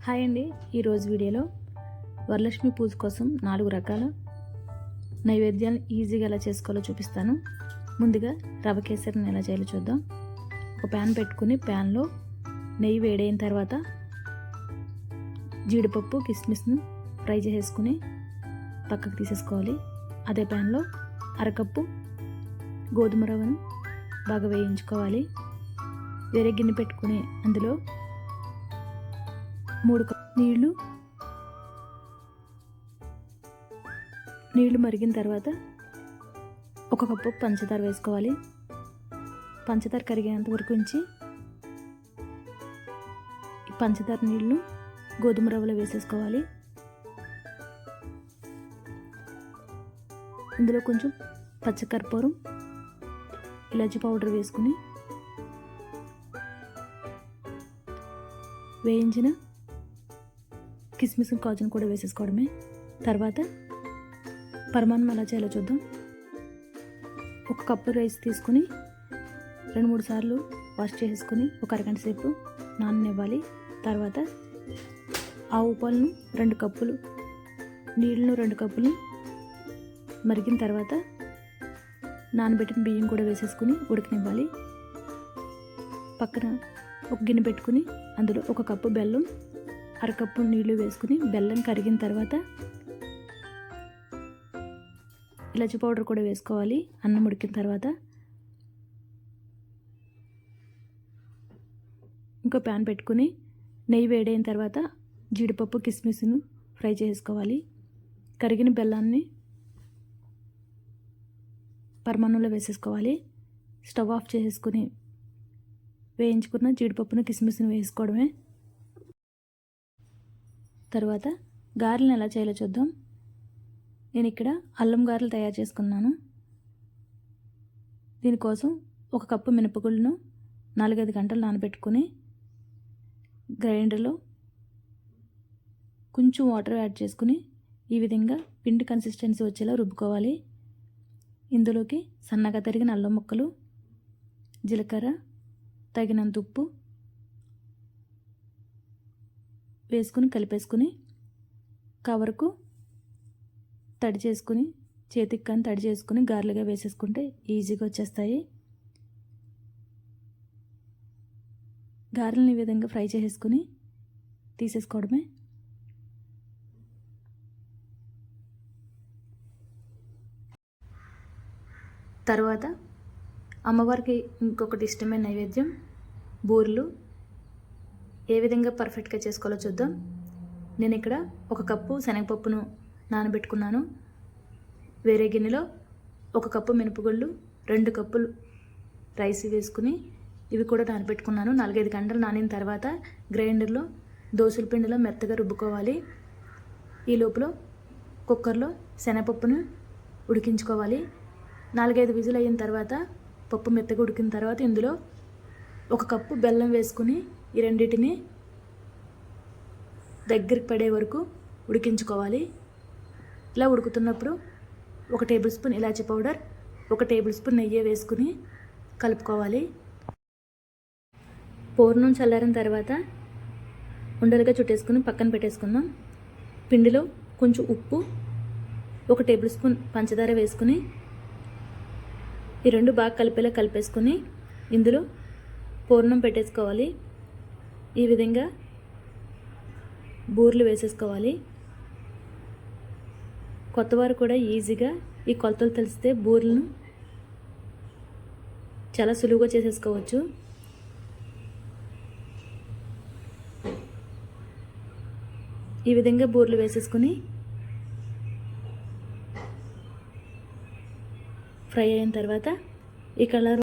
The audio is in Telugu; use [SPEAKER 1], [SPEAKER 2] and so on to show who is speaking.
[SPEAKER 1] హాయ్ అండి, ఈరోజు వీడియోలో వరలక్ష్మి పూజ కోసం 4 రకాల నైవేద్యాలను ఈజీగా ఎలా చేసుకోవాలో చూపిస్తాను. ముందుగా రవ కేసరిని ఎలా చేయాలో చూద్దాం. ఒక ప్యాన్ పెట్టుకుని ప్యాన్లో నెయ్యి వేడైన తర్వాత జీడిపప్పు కిస్మిస్ను ఫ్రై చేసేసుకుని పక్కకు తీసేసుకోవాలి. అదే ప్యాన్లో అరకప్పు గోధుమ రవ్వను బాగా వేయించుకోవాలి. వేరే గిన్నె పెట్టుకుని అందులో 3 కప్పు నీళ్లు మరిగిన తర్వాత 1 కప్పు పంచదార వేసుకోవాలి. పంచదార కరిగేంత వరకు ఉంచి ఈ పంచదార నీళ్లు గోధుమ రవ్వలో వేసేసుకోవాలి. ఇందులో కొంచెం పచ్చకర్పూరం, ఇలాచి పౌడర్ వేసుకుని వేయించిన కిస్మిస్ కాజును కూడా వేసేసుకోవడమే. తర్వాత పరిమాణం ఎలా చేయాలో చూద్దాం. 1 కప్పు రైస్ తీసుకుని 2-3 సార్లు వాష్ చేసుకుని ఒక అరగంట సేపు నాననివ్వాలి. తర్వాత ఆవు పాలను 2 కప్పులు, నీళ్ళను 2 కప్పులు మరిగిన తర్వాత నానబెట్టిన బియ్యం కూడా వేసేసుకుని ఉడకనివ్వాలి. పక్కన ఒక గిన్నె పెట్టుకుని అందులో 1 కప్పు బెల్లం, అరకప్పు నీళ్లు వేసుకుని బెల్లం కరిగిన తర్వాత ఇలాచి పౌడర్ కూడా వేసుకోవాలి. అన్నం ఉడికిన తర్వాత ఇంకో ప్యాన్ పెట్టుకుని నెయ్యి వేడైన తర్వాత జీడిపప్పు కిస్మిస్ను ఫ్రై చేసుకోవాలి. కరిగిన బెల్లాన్ని పరిమాణంలో వేసేసుకోవాలి. స్టవ్ ఆఫ్ చేసేసుకుని వేయించుకున్న జీడిపప్పును కిస్మిస్ను వేసుకోవడమే. తర్వాత గారెలను ఎలా చేయాలో చూద్దాం. నేను ఇక్కడ అల్లం గారెలు తయారు చేసుకున్నాను. దీనికోసం 1 కప్పు మినపగుళ్ళను 4-5 గంటలు నానబెట్టుకుని గ్రైండర్లో కొంచెం వాటర్ యాడ్ చేసుకుని ఈ విధంగా పిండి కన్సిస్టెన్సీ వచ్చేలా రుబ్బుకోవాలి. ఇందులోకి సన్నగా తరిగిన అల్లం ముక్కలు, జీలకర్ర, తగినంత ఉప్పు వేసుకుని కలిపేసుకుని కవర్కు తడి చేసుకుని చేతికి కానీ తడి చేసుకుని గారెలుగా వేసేసుకుంటే ఈజీగా వచ్చేస్తాయి. గారెలను ఈ విధంగా ఫ్రై చేసేసుకుని తీసేసుకోవడమే. తర్వాత అమ్మవారికి ఇంకొకటి ఇష్టమైన నైవేద్యం బూరెలు ఏ విధంగా పర్ఫెక్ట్గా చేసుకోవాలో చూద్దాం. నేను ఇక్కడ 1 కప్పు శనగపప్పును నానబెట్టుకున్నాను. వేరే గిన్నెలో 1 కప్పు మినపగుళ్ళు, 2 కప్పులు రైస్ వేసుకుని ఇవి కూడా నానబెట్టుకున్నాను. 4-5 గంటలు నానిన తర్వాత గ్రైండర్లో దోసల పిండిలో మెత్తగా రుబ్బుకోవాలి. ఈ లోపల కుక్కర్లో శనగపప్పును ఉడికించుకోవాలి. 4-5 విజిల్ అయిన తర్వాత పప్పు మెత్తగా ఉడికిన తర్వాత ఇందులో 1 కప్పు బెల్లం వేసుకుని ఈ రెండింటిని దగ్గరికి పడే వరకు ఉడికించుకోవాలి. ఇలా ఉడుకుతున్నప్పుడు 1 టేబుల్ స్పూన్ ఇలాచీ పౌడర్, 1 టేబుల్ స్పూన్ నెయ్యి వేసుకుని కలుపుకోవాలి. పూర్ణం చల్లారిన తర్వాత ఉండలుగా చుట్టేసుకుని పక్కన పెట్టేసుకుందాం. పిండిలో కొంచెం ఉప్పు, 1 టేబుల్ స్పూన్ పంచదార వేసుకుని ఈ రెండు బాగా కలిపేలా కలిపేసుకుని ఇందులో పూర్ణం పెట్టేసుకోవాలి. ఈ విధంగా బూరెలు వేసేసుకోవాలి. కొత్తవారు కూడా ఈజీగా ఈ కొలతలు తెలిస్తే బూరెలను చాలా సులువుగా చేసేసుకోవచ్చు. ఈ విధంగా బూరెలు వేసేసుకుని ఫ్రై అయిన తర్వాత ఈ కలర్